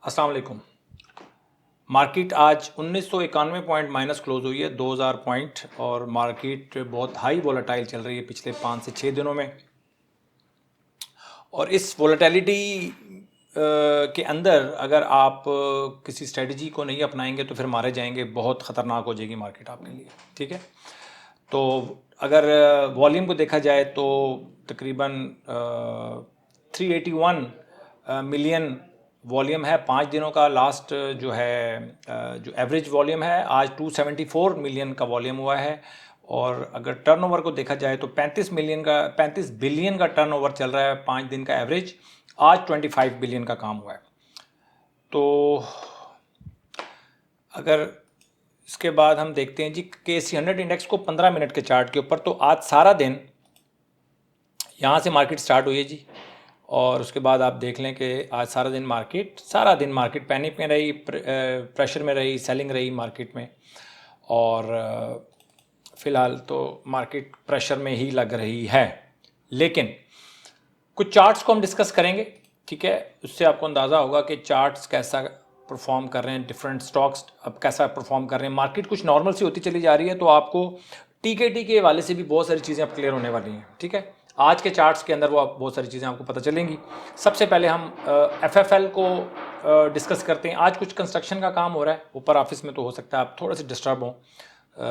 अस्सलाम वालेकुम। मार्केट आज 1991 पॉइंट माइनस क्लोज हुई है 2000 पॉइंट और मार्केट बहुत हाई वोलेटाइल चल रही है पिछले 5 से 6 दिनों में। और इस वोलेटिलिटी के अंदर अगर आप किसी स्ट्रेटजी को नहीं अपनाएंगे तो फिर मारे जाएंगे, बहुत ख़तरनाक हो जाएगी मार्केट आपके लिए। ठीक है, तो अगर वॉल्यूम को देखा जाए तो तकरीबन 381 मिलियन वॉल्यूम है 5 दिनों का। लास्ट जो है जो एवरेज वॉल्यूम है आज 274 मिलियन का वॉल्यूम हुआ है। और अगर टर्नओवर को देखा जाए तो 35 बिलियन का टर्नओवर चल रहा है 5 दिन का एवरेज। आज 25 बिलियन का काम हुआ है। तो अगर इसके बाद हम देखते हैं जी KC100 इंडेक्स को 15 मिनट के चार्ट के ऊपर, तो आज सारा दिन यहाँ से मार्केट स्टार्ट हुई है जी। और उसके बाद आप देख लें कि आज सारा दिन मार्केट पैनिक में रही, प्रेशर में रही, सेलिंग रही मार्केट में। और फ़िलहाल तो मार्केट प्रेशर में ही लग रही है। लेकिन कुछ चार्ट्स को हम डिस्कस करेंगे, ठीक है, उससे आपको अंदाज़ा होगा कि चार्ट्स कैसा परफॉर्म कर रहे हैं, डिफरेंट स्टॉक्स अब कैसा परफॉर्म कर रहे हैं। मार्केट कुछ नॉर्मल सी होती चली जा रही है, तो आपको टीकेटी के हवाले से भी बहुत सारी चीज़ें अब क्लियर होने वाली हैं। ठीक है, आज के चार्ट्स के अंदर वो बहुत सारी चीज़ें आपको पता चलेंगी। सबसे पहले हम FFL को डिस्कस करते हैं। आज कुछ कंस्ट्रक्शन का काम हो रहा है ऊपर ऑफिस में, तो हो सकता है आप थोड़े से डिस्टर्ब हों,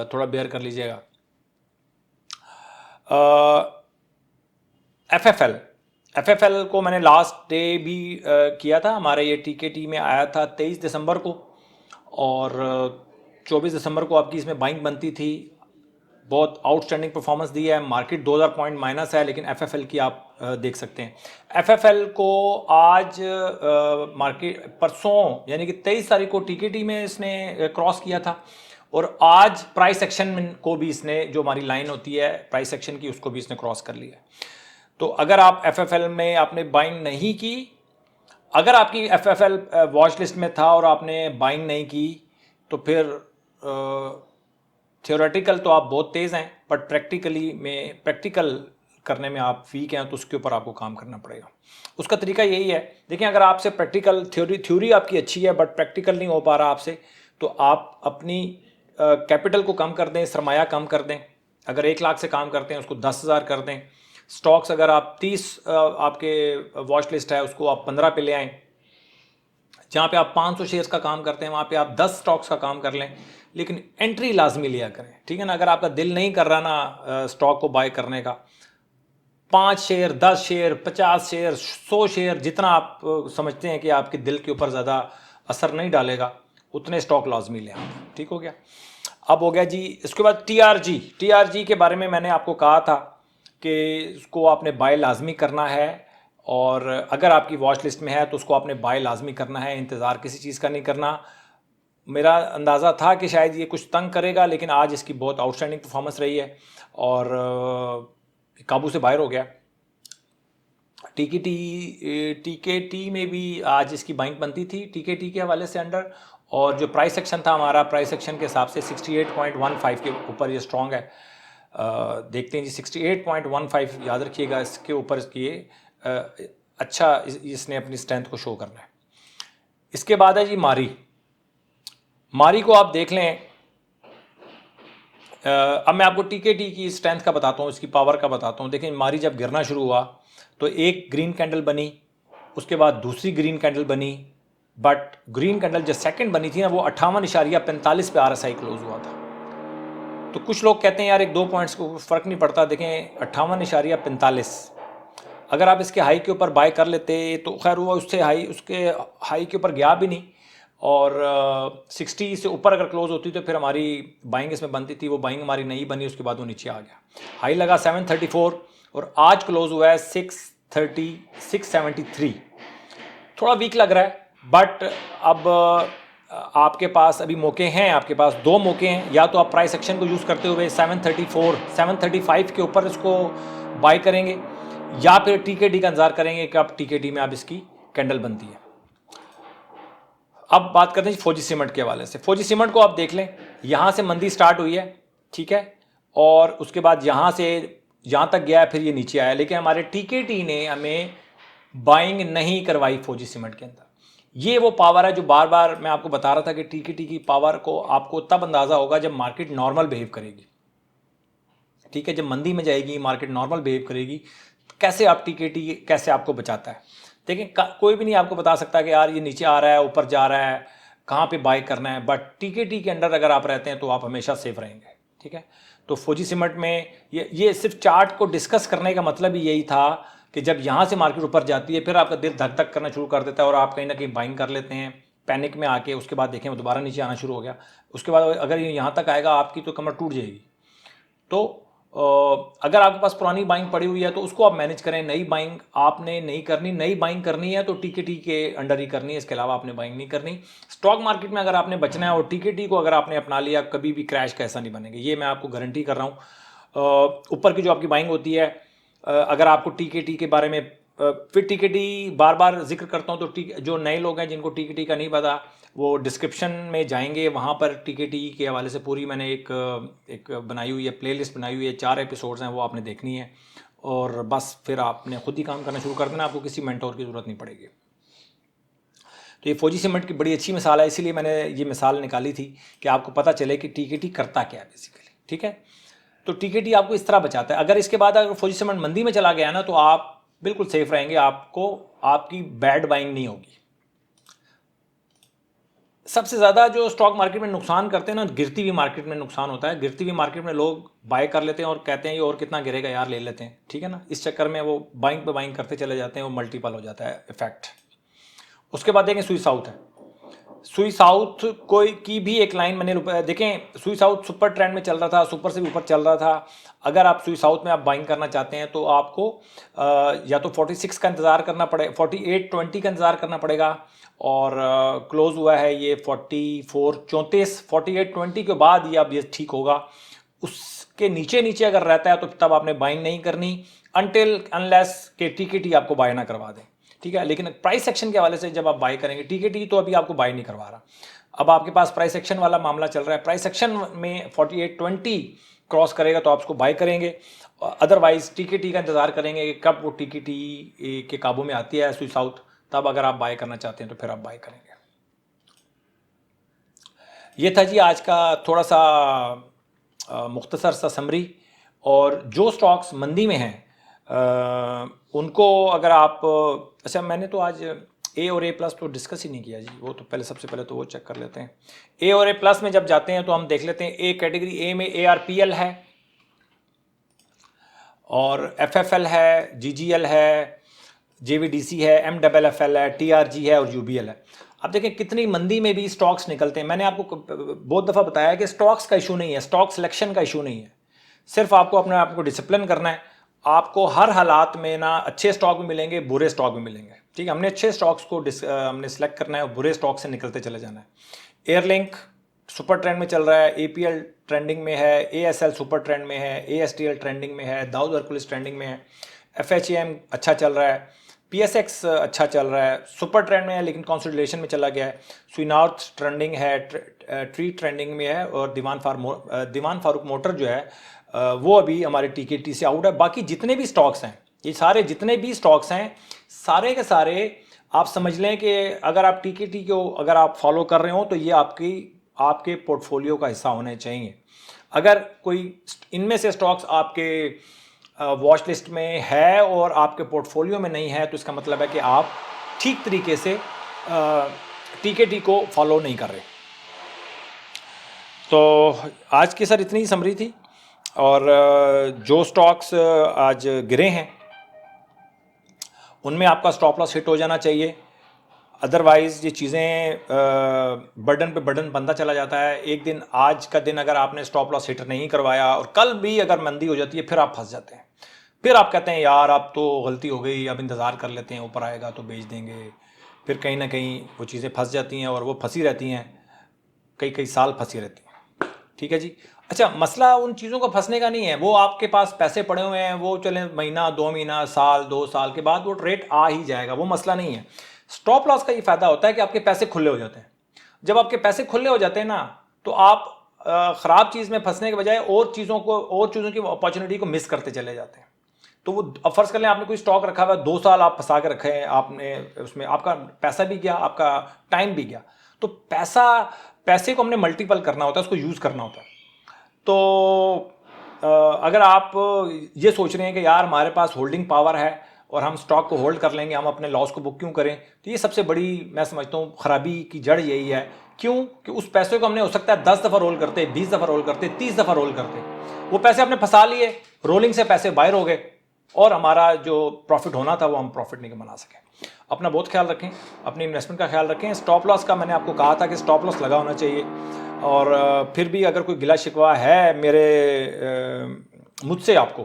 थोड़ा बेयर कर लीजिएगा। FFL को मैंने लास्ट डे भी किया था, हमारे ये टीकेटी में आया था 23 दिसंबर को, और 24 दिसंबर को आपकी इसमें बाइंग बनती थी। बहुत आउटस्टैंडिंग परफॉर्मेंस दी है। मार्केट 2000 पॉइंट माइनस है, लेकिन FFL की आप देख सकते हैं। FFL को आज मार्केट परसों यानी कि 23 तारीख को टीकेटी में इसने क्रॉस किया था, और आज प्राइस एक्शन को भी इसने, जो हमारी लाइन होती है प्राइस एक्शन की, उसको भी इसने क्रॉस कर लिया। तो अगर आप FFL में आपने बाइंग नहीं की, अगर आपकी FFL वॉच लिस्ट में था और आपने बाइंग नहीं की, तो फिर थियोरेटिकल तो आप बहुत तेज़ हैं, बट प्रैक्टिकल करने में आप वीक हैं, तो उसके ऊपर आपको काम करना पड़ेगा। उसका तरीका यही है, देखिए, अगर आपसे प्रैक्टिकल थ्योरी आपकी अच्छी है बट प्रैक्टिकल नहीं हो पा रहा आपसे, तो आप अपनी कैपिटल को कम कर दें, सरमाया कम कर दें। अगर 1 लाख से काम करते हैं उसको 10,000 कर दें। स्टॉक्स अगर आप 30 आपके वॉच लिस्ट है, उसको आप 15 पे ले आएँ। जहाँ पे आप 500 शेयर्स का काम करते हैं वहाँ पे आप 10 स्टॉक्स का काम कर लें, लेकिन एंट्री लाजमी लिया करें। ठीक है ना, अगर आपका दिल नहीं कर रहा ना स्टॉक को बाय करने का, 5 शेयर, 10 शेयर, 50 शेयर, 100 शेयर, जितना आप समझते हैं कि आपके दिल के ऊपर ज़्यादा असर नहीं डालेगा, उतने स्टॉक लाजमी लें। ठीक हो गया। अब हो गया जी, इसके बाद TRG के बारे में मैंने आपको कहा था कि उसको आपने बाय लाजमी करना है, और अगर आपकी वॉच लिस्ट में है तो उसको आपने बाय लाजमी करना है, इंतज़ार किसी चीज़ का नहीं करना। मेरा अंदाज़ा था कि शायद ये कुछ तंग करेगा, लेकिन आज इसकी बहुत आउटस्टैंडिंग परफॉर्मेंस रही है और काबू से बाहर हो गया। टीकेटी में भी आज इसकी बाइंग बनती थी टीकेटी के हवाले से अंडर, और जो प्राइस एक्शन था हमारा, प्राइस एक्शन के हिसाब से 68.15 के ऊपर ये स्ट्रॉन्ग है। देखते हैं जी, 68.15 याद रखिएगा, इसके ऊपर ये अच्छा इसने अपनी स्ट्रेंथ को शो करना है। इसके बाद है जी मारी को आप देख लें। अब मैं आपको टीकेटी की स्ट्रेंथ का बताता हूँ, इसकी पावर का बताता हूँ। देखें, मारी जब गिरना शुरू हुआ तो एक ग्रीन कैंडल बनी, उसके बाद दूसरी ग्रीन कैंडल बनी, बट ग्रीन कैंडल जो सेकंड बनी थी ना, वो 58.45 पे RSI क्लोज हुआ था। तो कुछ लोग कहते हैं यार 1-2 पॉइंट्स को फ़र्क नहीं पड़ता। देखें, 58.45, अगर आप इसके हाई के ऊपर बाय कर लेते तो खैर वो उसके हाई के ऊपर गया भी नहीं, और 60 से ऊपर अगर क्लोज होती तो फिर हमारी बाइंग इसमें बनती थी। वो बाइंग हमारी नहीं बनी, उसके बाद वो नीचे आ गया। हाई लगा 734 और आज क्लोज हुआ है 673। थोड़ा वीक लग रहा है, बट अब आपके पास अभी मौके हैं, आपके पास 2 मौके हैं। या तो आप प्राइस एक्शन को यूज़ करते हुए 735 के ऊपर इसको बाय करेंगे, या फिर टीकेटी का इंतजार करेंगे कि अब टीकेटी में अब इसकी कैंडल बनती है। अब बात करते हैं फौजी सीमेंट के हवाले से। फौजी सीमेंट को आप देख लें, यहाँ से मंदी स्टार्ट हुई है, ठीक है, और उसके बाद यहाँ से यहाँ तक गया, फिर ये नीचे आया, लेकिन हमारे टीकेटी ने हमें बाइंग नहीं करवाई फौजी सीमेंट के अंदर। ये वो पावर है जो बार बार मैं आपको बता रहा था कि टीकेटी की पावर को आपको तब अंदाज़ा होगा जब मार्केट नॉर्मल बिहेव करेगी। ठीक है, जब मंदी में जाएगी, मार्केट नॉर्मल बिहेव करेगी, कैसे आप टीकेटी कैसे आपको बचाता है। देखिए कोई भी नहीं आपको बता सकता कि यार ये नीचे आ रहा है, ऊपर जा रहा है, कहाँ पे बाय करना है, बट टीकेटी के अंडर अगर आप रहते हैं तो आप हमेशा सेफ रहेंगे। ठीक है, तो फौजी सिमट में ये सिर्फ चार्ट को डिस्कस करने का मतलब ही यही था कि जब यहाँ से मार्केट ऊपर जाती है फिर आपका दिल धक धक करना शुरू कर देता है और आप कहीं ना कहीं बाइंग कर लेते हैं पैनिक में आके। उसके बाद देखें वो दोबारा नीचे आना शुरू हो गया, उसके बाद अगर ये यहाँ तक आएगा आपकी तो कमर टूट जाएगी। तो अगर आपके पास पुरानी बाइंग पड़ी हुई है तो उसको आप मैनेज करें, नई बाइंग आपने नहीं करनी। नई बाइंग करनी है तो टीकेटी के अंडर ही करनी है, इसके अलावा आपने बाइंग नहीं करनी। स्टॉक मार्केट में अगर आपने बचना है और टीकेटी को अगर आपने अपना लिया, कभी भी क्रैश कैसा नहीं बनेगा, ये मैं आपको गारंटी कर रहा हूँ। ऊपर की जो आपकी बाइंग होती है, अगर आपको टीकेटी के बारे में फिर टीकेटी बार बार जिक्र करता हूँ तो जो नए लोग हैं जिनको टीकेटी का नहीं पता वो डिस्क्रिप्शन में जाएंगे, वहाँ पर टीकेटी के हवाले से पूरी मैंने एक बनाई हुई है, प्लेलिस्ट बनाई हुई है, 4 एपिसोड्स हैं, वो आपने देखनी है और बस फिर आपने खुद ही काम करना शुरू कर देना, आपको किसी मेंटोर की ज़रूरत नहीं पड़ेगी। तो ये फौजी सिमट की बड़ी अच्छी मिसाल है, इसीलिए मैंने ये मिसाल निकाली थी कि आपको पता चले कि टीकेटी करता क्या है बेसिकली। ठीक है, तो टीकेटी आपको इस तरह बचाता है। अगर इसके बाद अगर फौजी सिमट मंदी में चला गया ना तो आप बिल्कुल सेफ रहेंगे, आपको आपकी बैड बाइंग नहीं होगी। सबसे ज़्यादा जो स्टॉक मार्केट में नुकसान करते हैं ना, गिरती हुई मार्केट में नुकसान होता है। गिरती हुई मार्केट में लोग बाय कर लेते हैं और कहते हैं ये और कितना गिरेगा यार, ले लेते हैं। ठीक है ना, इस चक्कर में वो बाइंग पे बाइंग करते चले जाते हैं, वो मल्टीपल हो जाता है इफेक्ट। उसके बाद देखें सुई साउथ है। सुई साउथ कोई की भी एक लाइन मैंने देखें, सुई साउथ सुपर ट्रेंड में चल रहा था, सुपर से भी ऊपर चल रहा था। अगर आप सुई साउथ में आप बाइंग करना चाहते हैं तो आपको या तो 46 का इंतज़ार करना पड़ेगा, 48.20 का इंतज़ार करना पड़ेगा और क्लोज हुआ है ये 44.34, 48.20 के बाद ये अब ये ठीक होगा। उसके नीचे नीचे अगर रहता है तो तब आपने बाइंग नहीं करनी अनटिल अनलेस के टीकेटी आपको बाय ना करवा दें। ठीक है, लेकिन प्राइस एक्शन के हवाले से जब आप बाय करेंगे, टीकेटी तो अभी आपको बाय नहीं करवा रहा, अब आपके पास प्राइस एक्शन वाला मामला चल रहा है। प्राइस एक्शन में 48.20 क्रॉस करेगा तो आप उसको बाय करेंगे, अदरवाइज टीकेटी का इंतजार करेंगे कि कब वो टीकेटी के काबू में आती है सुई साउथ, तब अगर आप बाय करना चाहते हैं तो फिर आप बाय करेंगे। ये था जी आज का थोड़ा सा मुख्तसर सा समरी। और जो स्टॉक्स मंदी में हैं उनको अगर आप अच्छा, मैंने तो आज ए और ए प्लस तो डिस्कस ही नहीं किया जी, वो तो पहले सबसे पहले तो वो चेक कर लेते हैं। ए और ए प्लस में जब जाते हैं तो हम देख लेते हैं ए कैटेगरी ए में ARPL है और FFL है, GGL है, JVDC है, MFFL है, TRG है और UBL है। अब देखें कितनी मंदी में भी स्टॉक्स निकलते हैं। मैंने आपको बहुत दफ़ा बताया कि स्टॉक्स का इशू नहीं है, स्टॉक सिलेक्शन का इशू नहीं है, सिर्फ आपको अपने आप को डिसिप्लिन करना है। आपको हर हालात में ना अच्छे स्टॉक भी मिलेंगे, बुरे स्टॉक भी मिलेंगे। ठीक है, हमने अच्छे स्टॉक्स को हमने सेलेक्ट करना है और बुरे स्टॉक से निकलते चले जाना है। एयरलिंक सुपर ट्रेंड में चल रहा है, APL ट्रेंडिंग में है, ASL सुपर ट्रेंड में है, ASTL ट्रेंडिंग में है, दाऊद हरकुलिस ट्रेंडिंग में है, FHAM अच्छा चल रहा है, PSX अच्छा चल रहा है, सुपर ट्रेंड में है लेकिन कंसोलिडेशन में चला गया है। सुई नॉर्थ ट्रेंडिंग है, ट्री ट्रेंडिंग में है और दीवान फारूक मोटर जो है वो अभी हमारे टीकेटी से आउट है। बाकी जितने भी स्टॉक्स हैं, ये सारे जितने भी स्टॉक्स हैं, सारे के सारे आप समझ लें कि अगर आप टीकेटी को अगर आप फॉलो कर रहे हो तो ये आपके पोर्टफोलियो का हिस्सा होने चाहिए। अगर कोई इनमें से स्टॉक्स आपके वॉच लिस्ट में है और आपके पोर्टफोलियो में नहीं है तो इसका मतलब है कि आप ठीक तरीके से टीकेटी को फॉलो नहीं कर रहे। तो आज की सर इतनी ही समरी थी और जो स्टॉक्स आज गिरे हैं उनमें आपका स्टॉप लॉस हिट हो जाना चाहिए, अदरवाइज़ ये चीज़ें बर्डन पे बर्डन बनता चला जाता है। एक दिन आज का दिन अगर आपने स्टॉप लॉस हिट नहीं करवाया और कल भी अगर मंदी हो जाती है फिर आप फंस जाते हैं। फिर आप कहते हैं यार अब तो गलती हो गई, अब इंतज़ार कर लेते हैं, ऊपर आएगा तो बेच देंगे। फिर कहीं ना कहीं वो चीज़ें फंस जाती हैं और वो फंसी रहती हैं, कई साल फंसी रहती हैं। ठीक है जी। अच्छा, मसला उन चीज़ों का फंसने का नहीं है, वो आपके पास पैसे पड़े हुए हैं, वो चले महीना 2 महीना साल 2 साल के बाद वो रेट आ ही जाएगा, वो मसला नहीं है। स्टॉप लॉस का ये फायदा होता है कि आपके पैसे खुले हो जाते हैं। जब आपके पैसे खुले हो जाते हैं ना तो आप ख़राब चीज़ में फंसने के बजाय और चीज़ों की अपॉर्चुनिटी को मिस करते चले जाते हैं। तो वो अब फर्ज कर लें आपने कोई स्टॉक रखा हुआ है, 2 साल आप फंसा के रखे हैं, आपने उसमें आपका पैसा भी गया, आपका टाइम भी गया। तो पैसे को हमने मल्टीपल करना होता है, उसको यूज़ करना होता है। तो अगर आप ये सोच रहे हैं कि यार हमारे पास होल्डिंग पावर है और हम स्टॉक को होल्ड कर लेंगे, हम अपने लॉस को बुक क्यों करें, तो ये सबसे बड़ी मैं समझता हूँ खराबी की जड़ यही है। क्यों कि उस पैसे को हमने हो सकता है 10 दफ़ा रोल करते, 20 दफ़ा रोल करते, 30 दफ़ा रोल करते, वो पैसे आपने फंसा लिए, रोलिंग से पैसे बाहर हो गए और हमारा जो प्रॉफिट होना था वो हम प्रॉफिट नहीं बना सके। अपना बहुत ख्याल रखें, अपनी इन्वेस्टमेंट का ख्याल रखें। स्टॉप लॉस का मैंने आपको कहा था कि स्टॉप लॉस लगा होना चाहिए। और फिर भी अगर कोई गिला शिकवा है मुझसे आपको,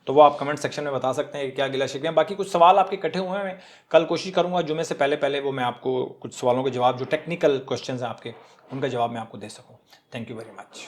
तो वो आप कमेंट सेक्शन में बता सकते हैं कि क्या गिला शिकवे हैं। बाकी कुछ सवाल आपके इकट्ठे हुए हैं, मैं कल कोशिश करूंगा जुमे से पहले पहले वो मैं आपको कुछ सवालों के जवाब, जो टेक्निकल क्वेश्चंस हैं आपके, उनका जवाब मैं आपको दे सकूं। Thank you very much.